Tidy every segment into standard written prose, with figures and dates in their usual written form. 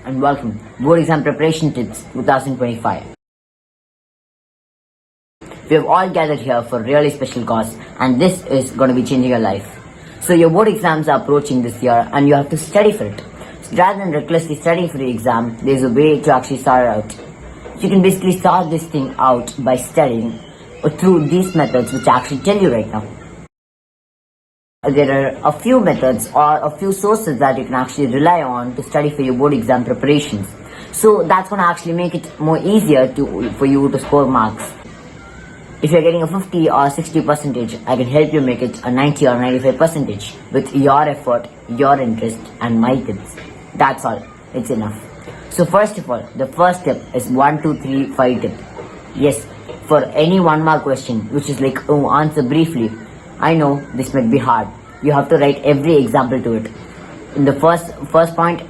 and welcome Board Exam Preparation Tips 2025. We have all gathered here for a really special cause, and this is going to be changing your life. So your board exams are approaching this year and you have to study for it. So rather than recklessly studying for the exam, there's a way to actually start out. So you can basically start this thing out by studying through these methods which I actually tell you right now. There are a few methods or a few sources that you can actually rely on to study for your board exam preparations. So that's going to actually make it more easier for you to score marks. If you're getting a 50 or 60 percentage, I can help you make it a 90 or 95 percentage with your effort, your interest and my tips. That's all. It's enough. So first of all, the first step is 1, 2, 3, 5 tip. Yes, for any 1 mark question, which is like, answer briefly. I know this might be hard. You have to write every example to it. In the first point,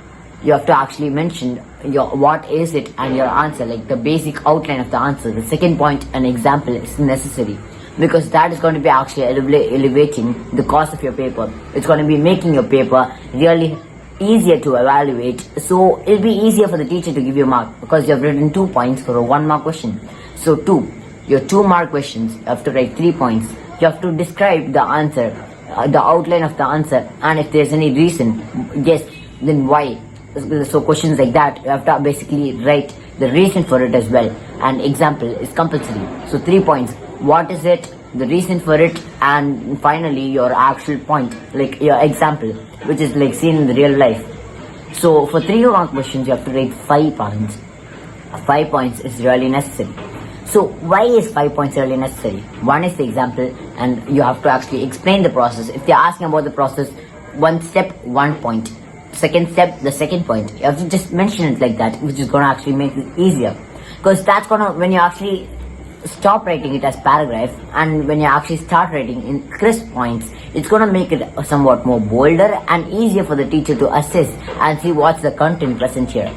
you have to actually mention your what is it and your answer, like the basic outline of the answer. The second point, an example is necessary because that is going to be actually elevating the cost of your paper. It's going to be making your paper really easier to evaluate, so it'll be easier for the teacher to give you a mark because you have written 2 points for a 1 mark question. So your 2 mark questions, you have to write 3 points. You have to describe the answer, the outline of the answer, and if there's any reason, yes, then why. So questions like that, you have to basically write the reason for it as well. And example is compulsory. So 3 points. What is it, the reason for it, and finally your actual point, like your example, which is like seen in the real life. So for 3 mark questions, you have to write 5 points. 5 points is really necessary. So why is 5 points really necessary? One is the example, and you have to actually explain the process. If they're asking about the process, 1 step, 1 point. Second step, the second point. You have to just mention it like that, which is going to actually make it easier. Because that's going to, when you actually stop writing it as paragraph and when you actually start writing in crisp points, it's going to make it somewhat more bolder and easier for the teacher to assess and see what's the content present here.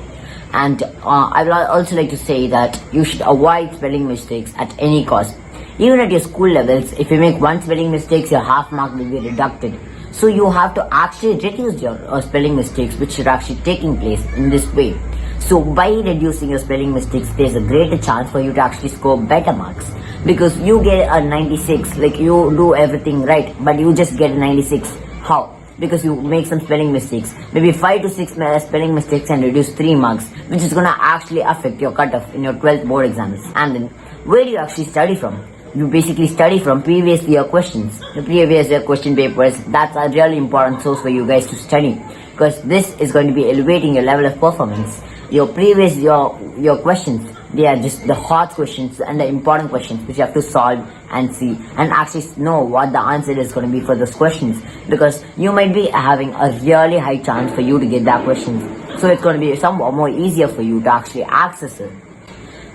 And I would also like to say that you should avoid spelling mistakes at any cost. Even at your school levels, if you make 1 spelling mistake, your half mark will be deducted. So you have to actually reduce your spelling mistakes, which are actually taking place in this way. So by reducing your spelling mistakes, there's a greater chance for you to actually score better marks. Because you get a 96, like you do everything right, but you just get a 96. How? Because you make some spelling mistakes. Maybe 5 to 6 spelling mistakes and reduce 3 marks, which is going to actually affect your cutoff in your 12th board exams. And then, where do you actually study from? You basically study from previous year questions, the previous year question papers. That's a really important source for you guys to study because this is going to be elevating your level of performance. Your previous your questions, they are just the hot questions and the important questions which you have to solve and see and actually know what the answer is going to be for those questions, because you might be having a really high chance for you to get that question. So it's going to be somewhat more easier for you to actually access it.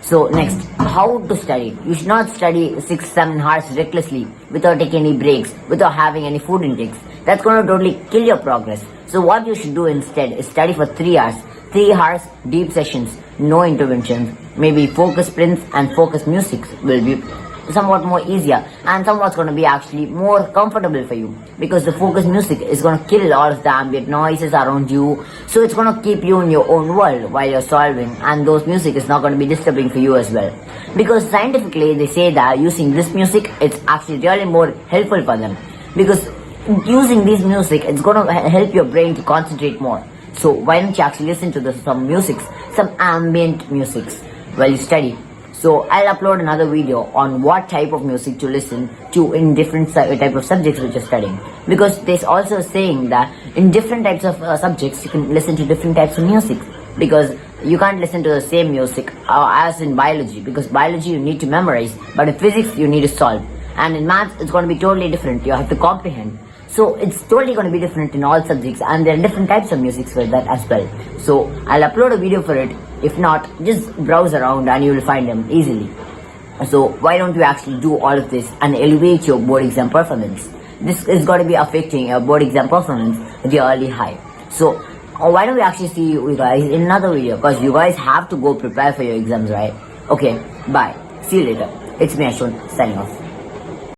So next, how to study. You should not study 6-7 hours recklessly without taking any breaks, without having any food intakes. That's going to totally kill your progress. So what you should do instead is study for 3 hours. 3 hours, deep sessions, no interventions. Maybe focus sprints and focus music will be somewhat more easier and somewhat going to be actually more comfortable for you, because the focus music is going to kill all of the ambient noises around you. So it's going to keep you in your own world while you're solving, and those music is not going to be disturbing for you as well, because scientifically they say that using this music, it's actually really more helpful for them, because using this music, it's going to help your brain to concentrate more. So why don't you actually listen to some music, some ambient musics while you study. So I'll upload another video on what type of music to listen to in different type of subjects which you're studying, because there's also saying that in different types of subjects you can listen to different types of music, because you can't listen to the same music as in biology, because biology you need to memorize, but in physics you need to solve, and in maths it's going to be totally different, you have to comprehend. So it's totally going to be different in all subjects, and there are different types of music for that as well. So I'll upload a video for it. If not, just browse around and you will find them easily. So why don't you actually do all of this and elevate your board exam performance? This is going to be affecting your board exam performance really high. So why don't we actually see you guys in another video, because you guys have to go prepare for your exams, right? Okay, bye. See you later. It's me, Ashwin, signing off.